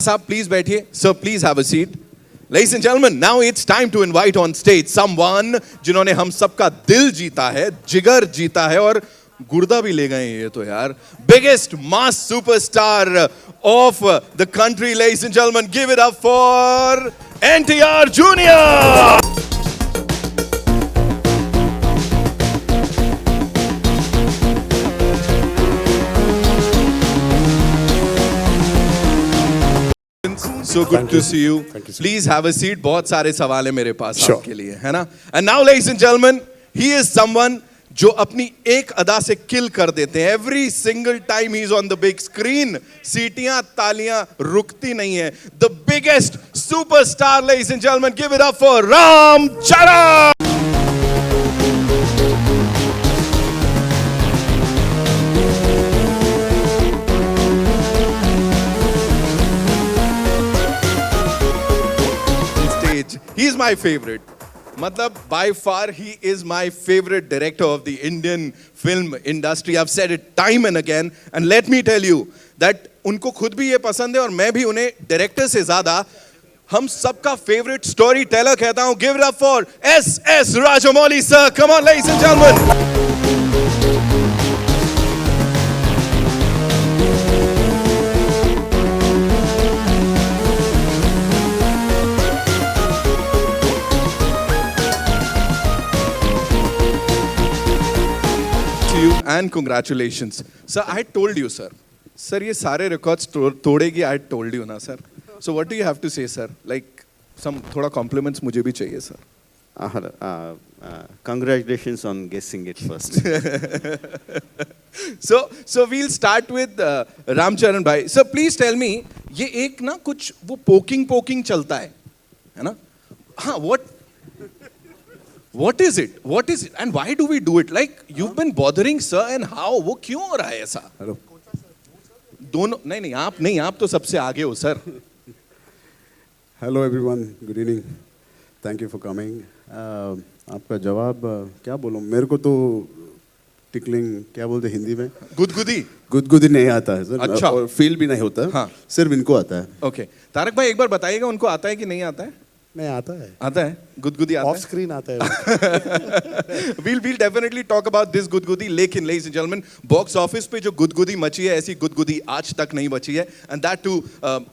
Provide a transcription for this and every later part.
Sir, please बैठिए. Sir, please have a seat. Ladies and gentlemen, now it's time to invite on stage someone जिन्होंने हम सबका दिल जीता है, जिगर जीता है और गुर्दा भी ले गए ये तो यार. Biggest mass superstar of the country, ladies and gentlemen, give it up for NTR Junior. So good to see you. Thank you, sir. Please have a seat. बहुत सारे सवाल है मेरे पास आपके लिए, है ना? And now, ladies and gentlemen, he is someone जो अपनी एक अदा से किल कर देते हैं. Every single time he is on the big screen, सीटियां तालियां रुकती नहीं है. The biggest superstar, ladies and gentlemen, give it up for Charan. He's my favorite. Matlab, by far, he is my favorite director of the Indian film industry. I've said it time and again. And let me tell you that उनको खुद भी ये पसंद है और मैं भी उन्हें डायरेक्टर से ज़्यादा हम सबका favorite storyteller कहता हूँ. Give it up for S.S. Rajamouli, sir. Come on, ladies and gentlemen. You and congratulations, sir. I told you, sir. Sir, ये सारे records तोड़ेगी. I told you ना, sir. So what do you have to say, sir? Like some थोड़ा compliments मुझे भी चाहिए, sir. Congratulations on guessing it first. So we'll start with Ramcharan bhai. Sir, please tell me, ये एक ना कुछ वो poking चलता है ना? हाँ, What is it? What is it? And why do we do it? Like, you've been bothering, sir, and how? वो क्यों हो रहा है ऐसा? Hello. दोनों नहीं आप तो सबसे आगे हो, sir. Hello everyone. Good evening. Thank you for coming. आपका जवाब क्या बोलूं? मेरे को तो टिकलिंग क्या बोलते हिंदी में? गुदगुदी नहीं आता है सर. अच्छा. और फील भी नहीं होता. हाँ. सिर्फ इनको आता है. Okay. तारक भाई एक बार बताइएगा उनको आता है कि नहीं आता है? नहीं आता है. आता है. गुदगुदी आता है. ऑफ स्क्रीन आता है. We'll definitely talk about this गुदगुदी. लेकिन ladies and gentlemen, box office पे जो गुदगुदी मची है ऐसी गुदगुदी आज तक नहीं मची है. And that too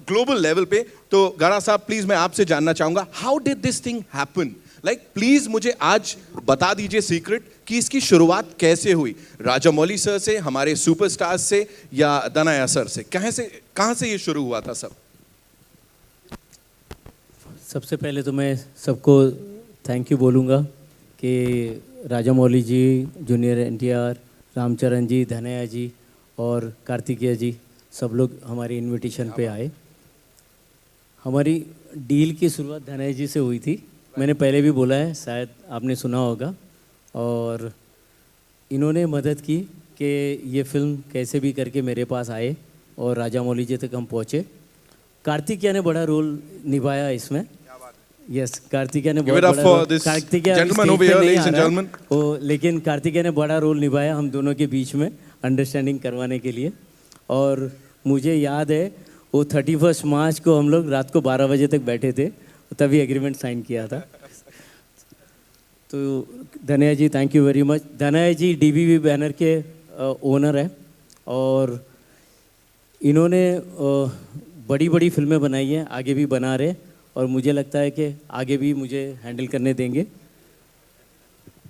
global level पे. तो गाड़ा साहब प्लीज मैं आपसे जानना चाहूंगा, how did this thing happen? Like please मुझे आज बता दीजिए सीक्रेट कि इसकी शुरुआत कैसे हुई. राजामौली सर से, हमारे सुपरस्टार्स से या दनाया सर से? कहाँ से ये शुरू हुआ था सब? सबसे पहले तो मैं सबको थैंक यू बोलूँगा कि राजामौली जी, जूनियर NTR, रामचरण जी, धनया जी और कार्तिकेय जी सब लोग हमारी इनविटेशन पे आए. हमारी डील की शुरुआत धनया जी से हुई थी. मैंने पहले भी बोला है, शायद आपने सुना होगा. और इन्होंने मदद की कि ये फिल्म कैसे भी करके मेरे पास आए और राजामौली जी तक हम पहुँचे. कार्तिकेय ने बड़ा रोल निभाया इसमें. यस, कार्तिकेय ने लेकिन कार्तिकेय ने बड़ा रोल निभाया हम दोनों के बीच में अंडरस्टैंडिंग करवाने के लिए. और मुझे याद है वो 31 मार्च को हम लोग रात को 12 बजे तक बैठे थे, तभी एग्रीमेंट साइन किया था. तो Dhanya ji thank you very much. Dhanya ji DBV banner के ओनर है और इन्होंने बड़ी फिल्में बनाई हैं, आगे भी बना रहे और मुझे लगता है कि आगे भी मुझे हैंडल करने देंगे.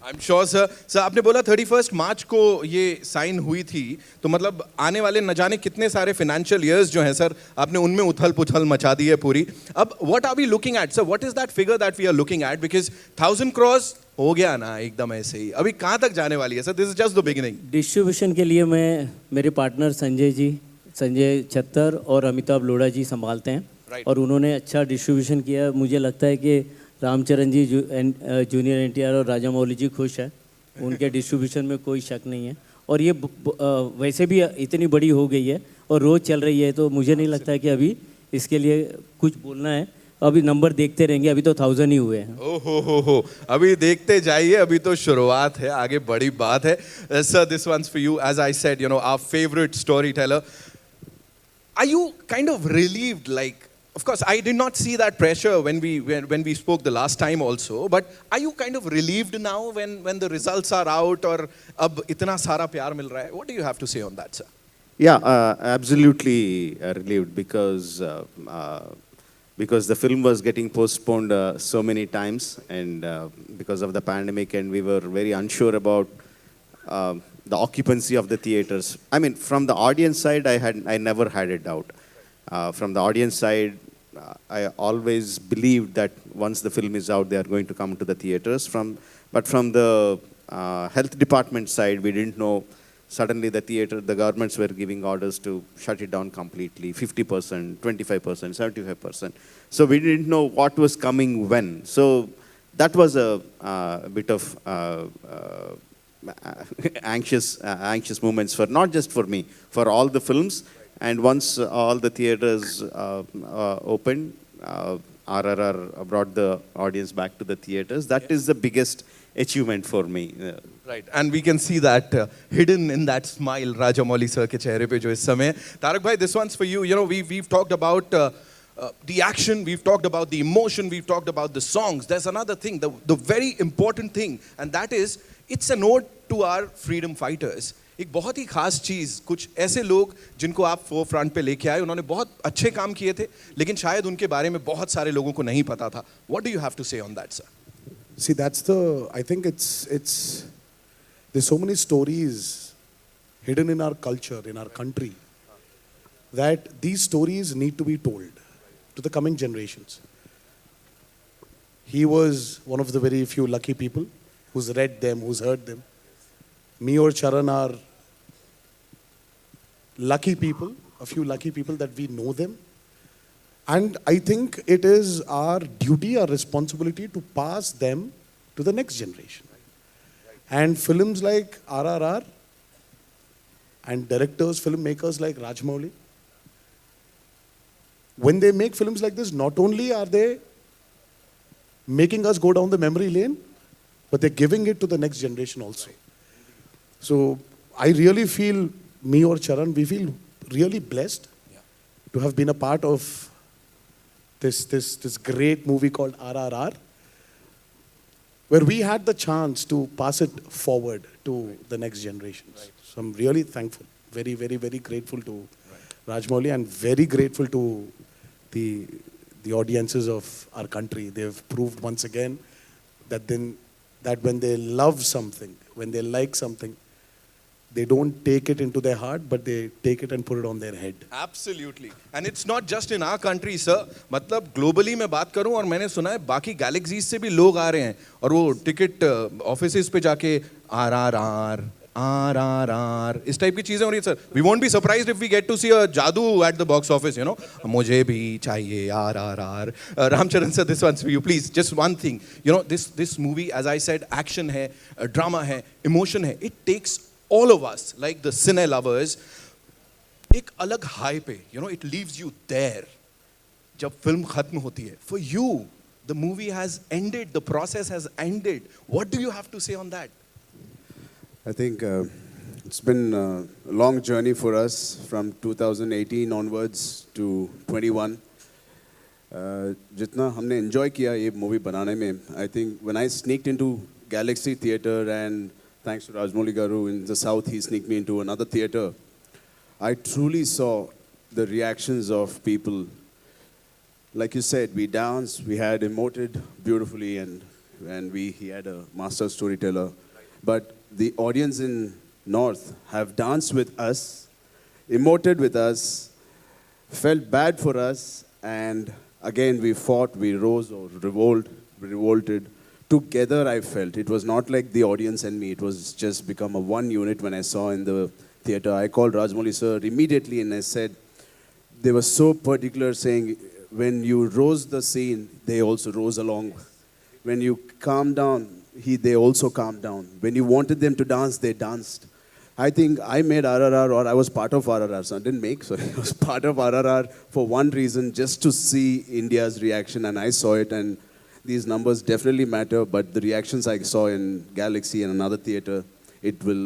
I am sure sir. Sir आपने बोला 31 मार्च को ये साइन हुई थी, तो मतलब आने वाले न जाने कितने सारे फाइनेंशियल ईयर्स जो हैं सर, आपने उनमें उथल पुथल मचा दी है पूरी. अब what are we looking at sir? What is that figure that we are looking at? Because 1000 crore हो गया ना एकदम ऐसे ही. अभी कहाँ तक जाने वाली है sir? This is just the beginning. Distribution के लिए मैं मेरे पार्टनर संजय छत्तर और अमिताभ लोढ़ा जी संभालते हैं. और उन्होंने अच्छा डिस्ट्रीब्यूशन किया. मुझे लगता है कि रामचरण जी जूनियर NTR और राजामौली जी खुश है. उनके डिस्ट्रीब्यूशन में कोई शक नहीं है. और ये वैसे भी इतनी बड़ी हो गई है और रोज़ चल रही है, तो मुझे नहीं लगता है कि अभी इसके लिए कुछ बोलना है. अभी नंबर देखते रहेंगे. अभी तो 1000 ही हुए हैं. हो अभी देखते जाइए. अभी तो शुरुआत है, आगे बड़ी बात है. Sir this one's for you. As I said, you know, our favourite story teller. are you kind of relieved? Like, of course, I did not see that pressure when we spoke the last time also. But are you kind of relieved now when the results are out और अब इतना सारा प्यार मिल रहा है? What do you have to say on that, sir? Yeah, absolutely relieved because the film was getting postponed so many times, and because of the pandemic, and we were very unsure about the occupancy of the theaters. I mean, from the audience side, I never had a doubt. From the audience side, I always believed that once the film is out, they are going to come to the theaters. But from the health department side, we didn't know. Suddenly the governments were giving orders to shut it down completely, 50%, 25%, 75%. So we didn't know what was coming when. So that was a bit of anxious moments for not just for me, for all the films. And once all the theaters opened, RRR brought the audience back to the theaters. That is the biggest achievement for me. Right, and we can see that hidden in that smile, Rajamouli sir के चेहरे पे जो इस समय. Tarak bhai, this one's for you. You know, we've talked about the action, we've talked about the emotion, we've talked about the songs. There's another thing, the very important thing, and that is, it's a nod to our freedom fighters. एक बहुत ही खास चीज़, कुछ ऐसे लोग जिनको आप four front पे लेके आए, उन्होंने बहुत अच्छे काम किए थे, लेकिन शायद उनके बारे में बहुत सारे लोगों को नहीं पता था. What do you have to say on that, sir? See, I think there's so many stories hidden in our culture, in our country, that these stories need to be told to the coming generations. He was one of the very few lucky people who's read them, who's heard them. Me or Charan are lucky people, a few lucky people that we know them. And I think it is our duty, our responsibility to pass them to the next generation. And films like RRR and directors, filmmakers like Rajamouli, when they make films like this, not only are they making us go down the memory lane, but they're giving it to the next generation also. So I really feel, me or Charan, we feel really blessed to have been a part of this great movie called RRR, where we had the chance to pass it forward to the next generations. Right. So I'm really thankful, very, very, very grateful to Rajamouli, and very grateful to the audiences of our country. They've proved once again that when they love something, when they like something, they don't take it into their heart, but they take it and put it on their head. Absolutely. And it's not just in our country, sir. मतलब globally मैं बात करूं, और मैंने सुना है बाकी galaxies से भी लोग आ रहे हैं और वो टिकट ऑफिसेज पे जाके RRR इस टाइप की चीजें हो रही है, sir. We won't be surprised if we get to see a जादू at the box office, you know. मुझे भी चाहिए RRR. Ramcharan sir, this one's for you, please. Just one thing, you know, this movie, as I said, action है, drama है, emotion है. It takes all of us, like the cine lovers, एक अलग high पे, you know, it leaves you there. जब film खत्म होती है, for you, the movie has ended, the process has ended. What do you have to say on that? I think it's been a long journey for us from 2018 onwards to 21. जितना हमने enjoy किया ये movie बनाने में, I think when I sneaked into Galaxy Theatre, and thanks to Rajamouli Garu in the south, he sneaked me into another theatre, I truly saw the reactions of people. Like you said, we danced, we had emoted beautifully, and he had a master storyteller. But the audience in North have danced with us, emoted with us, felt bad for us, and again we fought, we rose or revolted. Together I felt. It was not like the audience and me, it was just become a one unit when I saw in the theatre. I called Rajamouli sir immediately and I said, they were so particular, saying, when you rose the scene, they also rose along. When you calmed down, they also calmed down. When you wanted them to dance, they danced. I think I made RRR, or I was part of RRR. So I didn't make, sorry. I was part of RRR for one reason, just to see India's reaction, and I saw it. And these numbers definitely matter, but the reactions I saw in Galaxy and another theatre, it will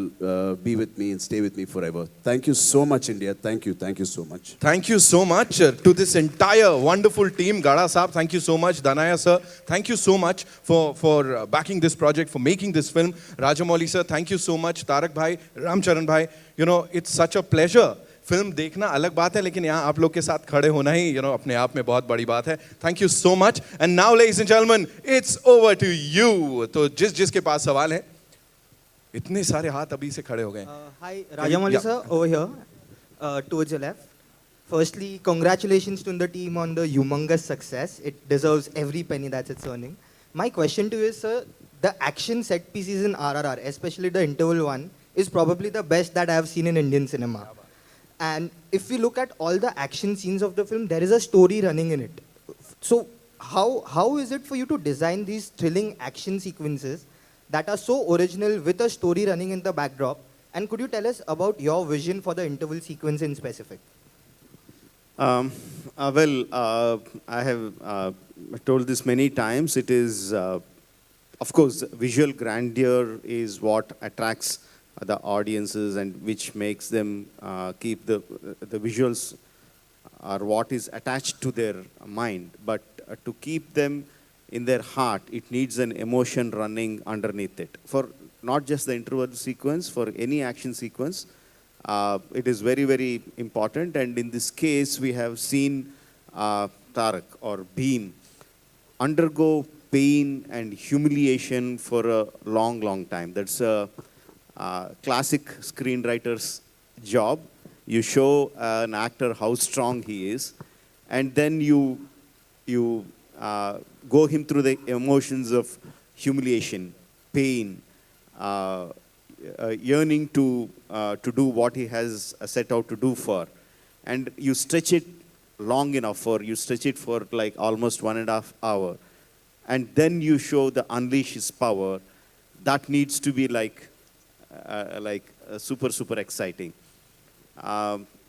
be with me and stay with me forever. Thank you so much, India. Thank you so much. Thank you so much to this entire wonderful team. Gada Saab, thank you so much. Danaya sir, thank you so much for backing this project, for making this film. Rajamouli sir, thank you so much. Tarak bhai, Ram Charan bhai, you know, it's such a pleasure. Film देखना अलग बात है, लेकिन यहाँ आप लोग के साथ खड़े होना ही अपने आप में बहुत बड़ी बात है. Thank you so much. And now ladies and gentleman, it's over to you. तो जिसके पास सवाल है, इतने सारे हाथ अभी से खड़े हो गए. Hi, Rajamouli sir, over here, towards your left. Firstly, congratulations to the team on the humongous success. It deserves every penny that it's earning. My question to you is, sir, the action set pieces in RRR, especially the interval one, is probably the best that I have seen in Indian cinema. And if we look at all the action scenes of the film, there is a story running in it. So how is it for you to design these thrilling action sequences that are so original with a story running in the backdrop? And could you tell us about your vision for the interval sequence in specific? I have told this many times. It is, of course, visual grandeur is what attracts the audiences and which makes them keep the visuals are what is attached to their mind. But to keep them in their heart, it needs an emotion running underneath it. For not just the interval sequence, for any action sequence, it is very, very important. And in this case, we have seen Tarak or Bheem undergo pain and humiliation for a long, long time. That's a classic screenwriter's job. You show an actor how strong he is, and then you go him through the emotions of humiliation, pain, yearning to do what he has set out to do for, and you stretch it long enough, or you stretch it for like almost 1.5 hours, and then you show the unleash his power. That needs to be like super, super exciting.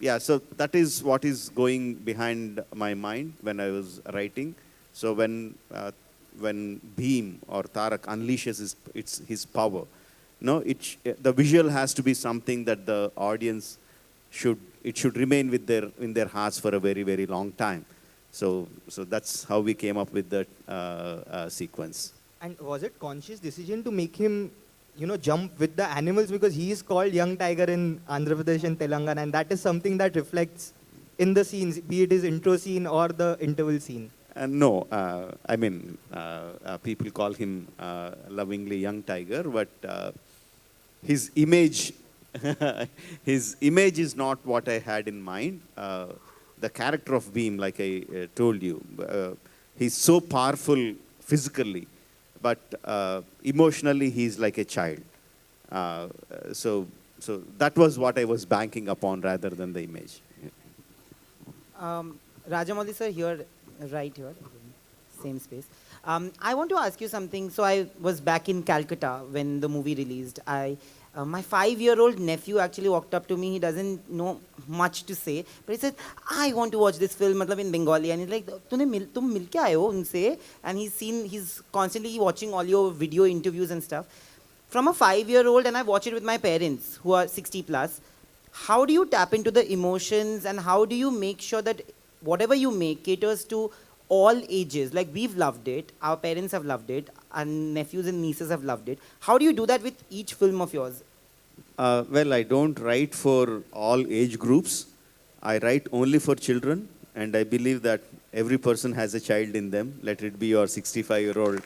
Yeah, so that is what is going behind my mind when I was writing. So when Bheem or Tarak unleashes his power, the visual has to be something that the audience should remain in their hearts for a very, very long time. So that's how we came up with that sequence. And was it conscious decision to make him, jump with the animals, because he is called Young Tiger in Andhra Pradesh and Telangana, and that is something that reflects in the scenes, be it his intro scene or the interval scene? No, I mean, people call him lovingly Young Tiger, but his image, his image is not what I had in mind. The character of Bheem, like I told you, he's so powerful physically, but emotionally he's like a child. So that was what I was banking upon rather than the image. Rajamouli sir, right here, same space. I want to ask you something. So I was back in Calcutta when the movie released. My 5-year-old nephew actually walked up to me. He doesn't know much to say, but he said, I want to watch this film in Bengali. And he's like, tum mil ke aaye ho unse? And he's constantly watching all your video interviews and stuff. From a 5-year-old, and I watch it with my parents who are 60 plus, how do you tap into the emotions, and how do you make sure that whatever you make caters to all ages? Like, we've loved it, our parents have loved it, and nephews and nieces have loved it. How do you do that with each film of yours? Well, I don't write for all age groups. I write only for children, and I believe that every person has a child in them. Let it be your 65-year-old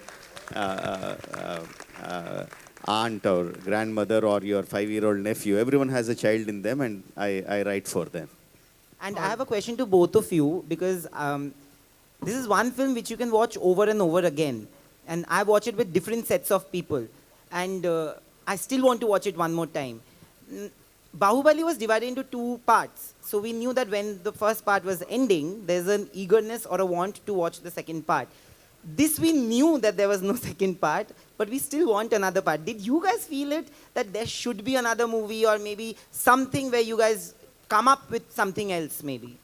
aunt or grandmother or your 5-year-old nephew. Everyone has a child in them, and I write for them. And I have a question to both of you, because this is one film which you can watch over and over again. And I watch it with different sets of people. And I still want to watch it one more time. Bahubali was divided into 2 parts. So we knew that when the first part was ending, there's an eagerness or a want to watch the second part. This we knew that there was no second part, but we still want another part. Did you guys feel it, that there should be another movie, or maybe something where you guys come up with something else maybe?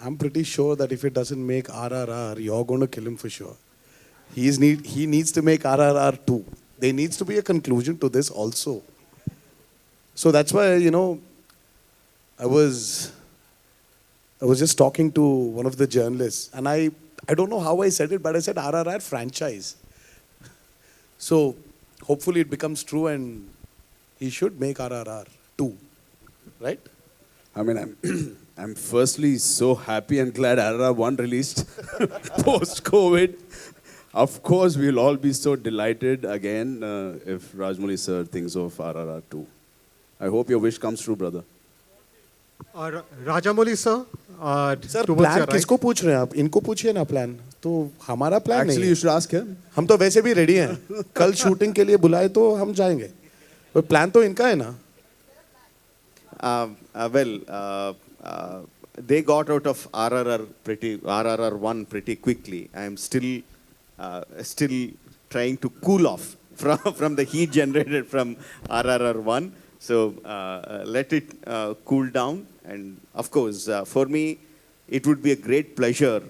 I'm pretty sure that if it doesn't make RRR, you're going to kill him for sure. He needs to make RRR 2. There needs to be a conclusion to this also. So that's why, I was just talking to one of the journalists, and I don't know how I said it, but I said RRR franchise. So hopefully it becomes true, and he should make RRR 2, right? I mean, I'm firstly so happy and glad RRR 1 released post-COVID. Of course, we'll all be so delighted again if Rajamouli sir thinks of RRR 2. I hope your wish comes true, brother. Rajamouli sir sir towards plan your right. किसको पूछ रहे हैं आप? इनको पूछिए ना plan. तो हमारा प्लान नहीं Actually, है. you should ask him. हम तो वैसे भी रेडी हैं. कल शूटिंग के लिए बुलाए तो हम जाएंगे. पर प्लान तो इनका है ना. They got out of RRR 1 pretty quickly. I am still trying to cool off from the heat generated from RRR 1. So let it cool down. And of course, for me, it would be a great pleasure,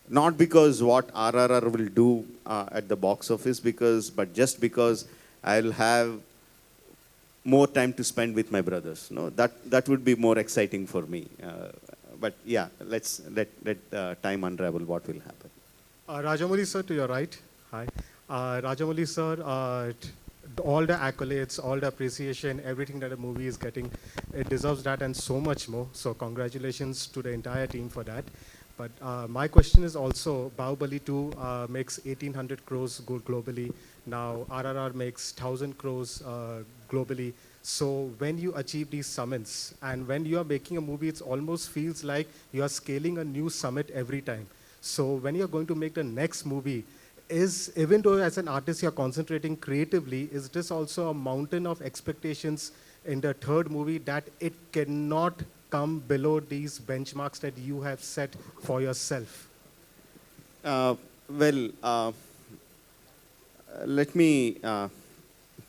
not because what RRR will do at the box office, but just because I'll have more time to spend with my brothers. No, that would be more exciting for me. But yeah, let's let time unravel what will happen. Rajamouli sir, to your right. Hi. Rajamouli sir, all the accolades, all the appreciation, everything that the movie is getting, it deserves that and so much more. So congratulations to the entire team for that. But my question is also, Bahubali 2 makes 1,800 crores globally. Now RRR makes 1,000 crores globally. So when you achieve these summits and when you are making a movie, it almost feels like you are scaling a new summit every time. So when you're going to make the next movie, even though as an artist you're concentrating creatively, is this also a mountain of expectations in the third movie that it cannot come below these benchmarks that you have set for yourself? Let me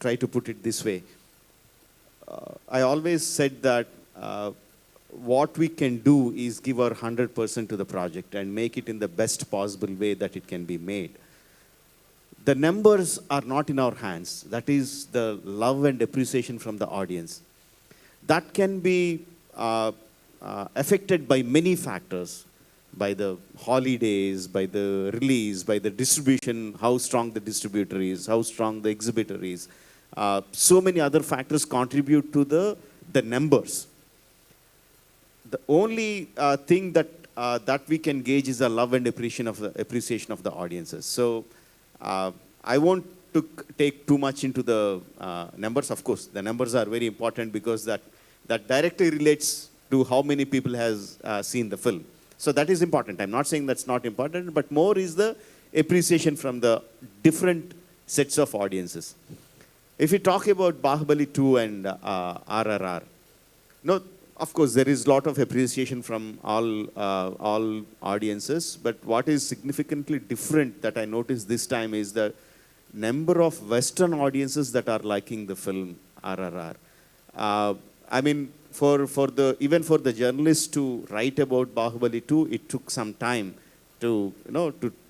try to put it this way. I always said that what we can do is give our 100% to the project and make it in the best possible way that it can be made. The numbers are not in our hands. That is the love and appreciation from the audience. That can be affected by many factors, by the holidays, by the release, by the distribution, how strong the distributor is, how strong the exhibitor is. So many other factors contribute to the numbers. The only thing that we can gauge is the love and appreciation of the audiences. So I won't take too much into the numbers. Of course, the numbers are very important because that directly relates to how many people has seen the film. So that is important. I'm not saying that's not important, but more is the appreciation from the different sets of audiences. If we talk about Bahubali 2 and RRR, no, of course there is a lot of appreciation from all audiences, but what is significantly different that I noticed this time is the number of Western audiences that are liking the film RRR. I mean, even for the journalists to write about Bahubali 2, it took some time to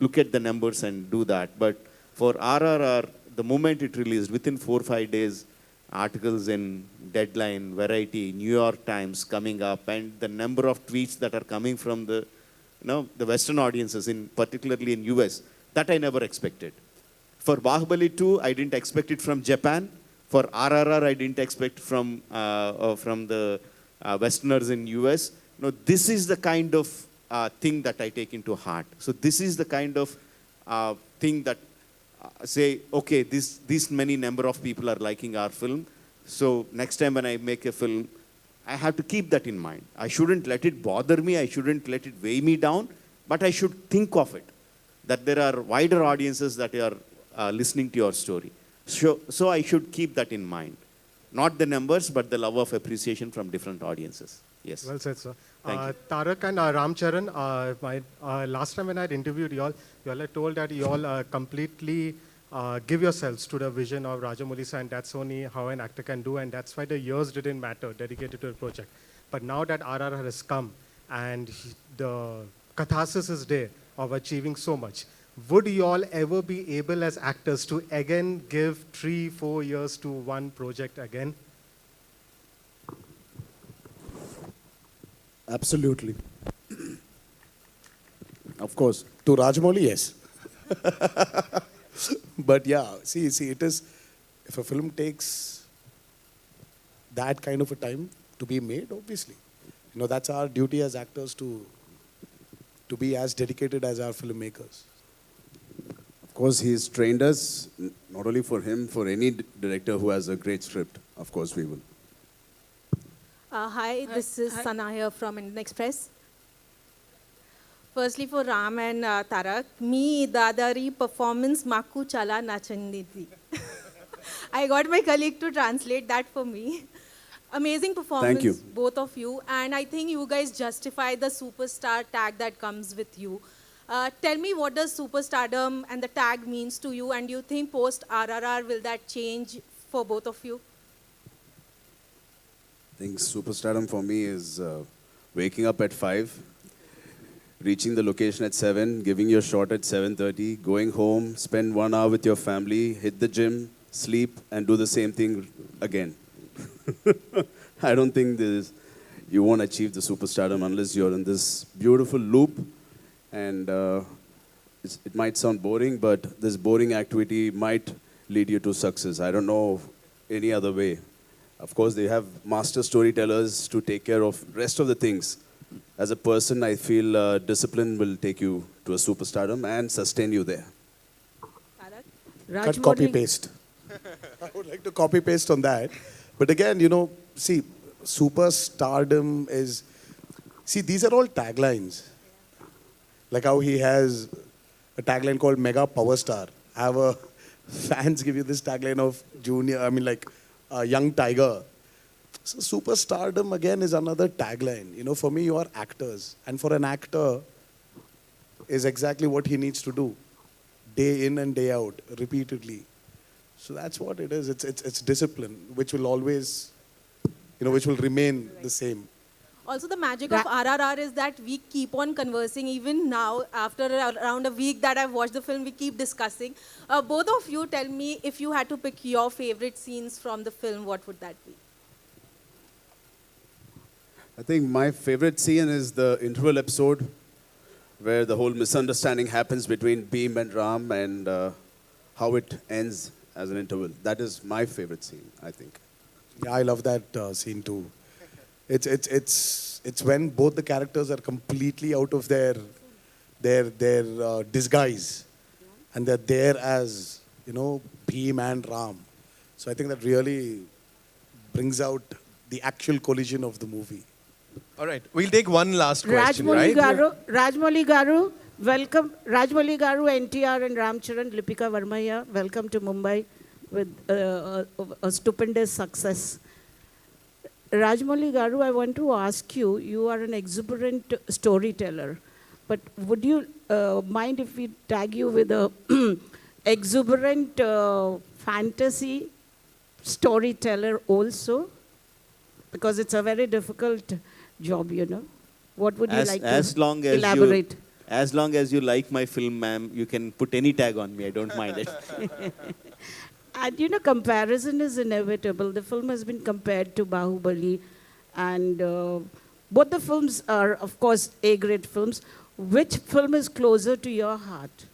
look at the numbers and do that. But for RRR, the moment it released, within 4 or 5 days, articles in Deadline, Variety, New York Times coming up, and the number of tweets that are coming from the Western audiences, particularly in US, that I never expected. For Bahubali 2, I didn't expect it from Japan. For RRR, I didn't expect from the Westerners in US. No, this is the kind of thing that I take into heart. So this is the kind of thing that say, okay, this many number of people are liking our film. So next time when I make a film, I have to keep that in mind. I shouldn't let it bother me. I shouldn't let it weigh me down. But I should think of it, that there are wider audiences that are listening to your story. So I should keep that in mind. Not the numbers, but the love of appreciation from different audiences. Yes. Well said, sir. Thank you. Tarak and Ram Charan, last time when I had interviewed you all had told that you all completely give yourselves to the vision of Rajamouli sir, and that's only how an actor can do, and that's why the years didn't matter dedicated to the project. But now that RRR has come and the catharsis is there of achieving so much, would you all ever be able as actors to again give 3-4 years to one project again? Absolutely. Of course. To Rajamouli, yes. But yeah, see, it is, if a film takes that kind of a time to be made, obviously, that's our duty as actors to be as dedicated as our filmmakers. Of course, he's trained us, not only for him, for any director who has a great script. Of course, we will. Hi, this is Sana here from Indian Express. Firstly, for Ram and Tarak, me dadari performance maku chala nachandidi. I got my colleague to translate that for me. Amazing performance, Thank you. both of you, and I think you guys justify the superstar tag that comes with you. Tell me, what does superstardom and the tag means to you, and do you think post RRR will that change for both of you? I think superstardom for me is waking up at 5, reaching the location at 7, giving your shot at 7:30, going home, spend 1 hour with your family, hit the gym, sleep, and do the same thing again. I don't think you won't achieve the superstardom unless you're in this beautiful loop. And it might sound boring, but this boring activity might lead you to success. I don't know any other way. Of course, they have master storytellers to take care of rest of the things. As a person, I feel discipline will take you to a superstardom and sustain you there. Cut, copy, paste. I would like to copy paste on that. But again, see, superstardom is, see, these are all taglines. Like how he has a tagline called Mega Power Star. Fans give you this tagline of Young Tiger. So superstardom again is another tagline. For me, you are actors. And for an actor, is exactly what he needs to do. Day in and day out, repeatedly. So that's what it is. It's discipline, which will always, which will remain the same. Also, the magic of RRR is that we keep on conversing. Even now, after around a week that I've watched the film, we keep discussing. Both of you, tell me, if you had to pick your favorite scenes from the film, what would that be? I think my favorite scene is the interval episode where the whole misunderstanding happens between Bheem and Ram and how it ends as an interval. That is my favorite scene, I think. Yeah, I love that scene too. It's when both the characters are completely out of their disguise, and they're there as Bheem and Ram. So I think that really brings out the actual collision of the movie. All right, we'll take one last question, right? Rajmouli Garu, welcome. Rajmouli Garu, NTR and Ram Charan, Lipika Verma here. Welcome to Mumbai with a stupendous success. Rajamouli Garu, I want to ask you, you are an exuberant storyteller, but would you mind if we tag you with a exuberant fantasy storyteller also? Because it's a very difficult job, What would you like to elaborate? As long as you like my film, ma'am, you can put any tag on me. I don't mind it. And comparison is inevitable. The film has been compared to Bahubali, and both the films are, of course, A-grade films. Which film is closer to your heart?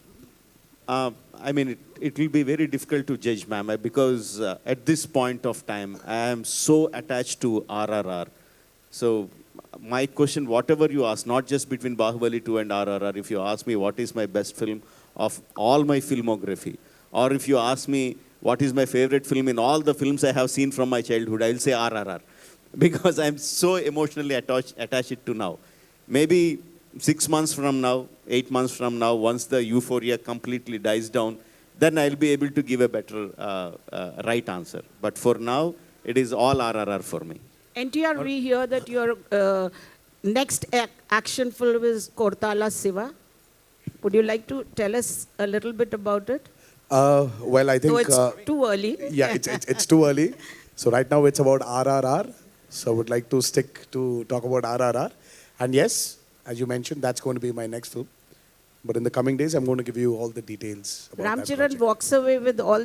It will be very difficult to judge, ma'am, because at this point of time, I am so attached to RRR. So my question, whatever you ask, not just between Bahubali 2 and RRR, if you ask me what is my best film of all my filmography, or if you ask me what is my favorite film in all the films I have seen from my childhood, I'll say RRR. Because I'm so emotionally attached to now. Maybe 6 months from now, 8 months from now, once the euphoria completely dies down, then I'll be able to give a better right answer. But for now, it is all RRR for me. NTR, we hear that your next action film is Kortala Siva. Would you like to tell us a little bit about it? Well, I think... So it's too early. Yeah, it's too early. So right now it's about RRR. So I would like to stick to talk about RRR. And yes, as you mentioned, that's going to be my next film. But in the coming days, I'm going to give you all the details about Ram that Charan project. walks away with all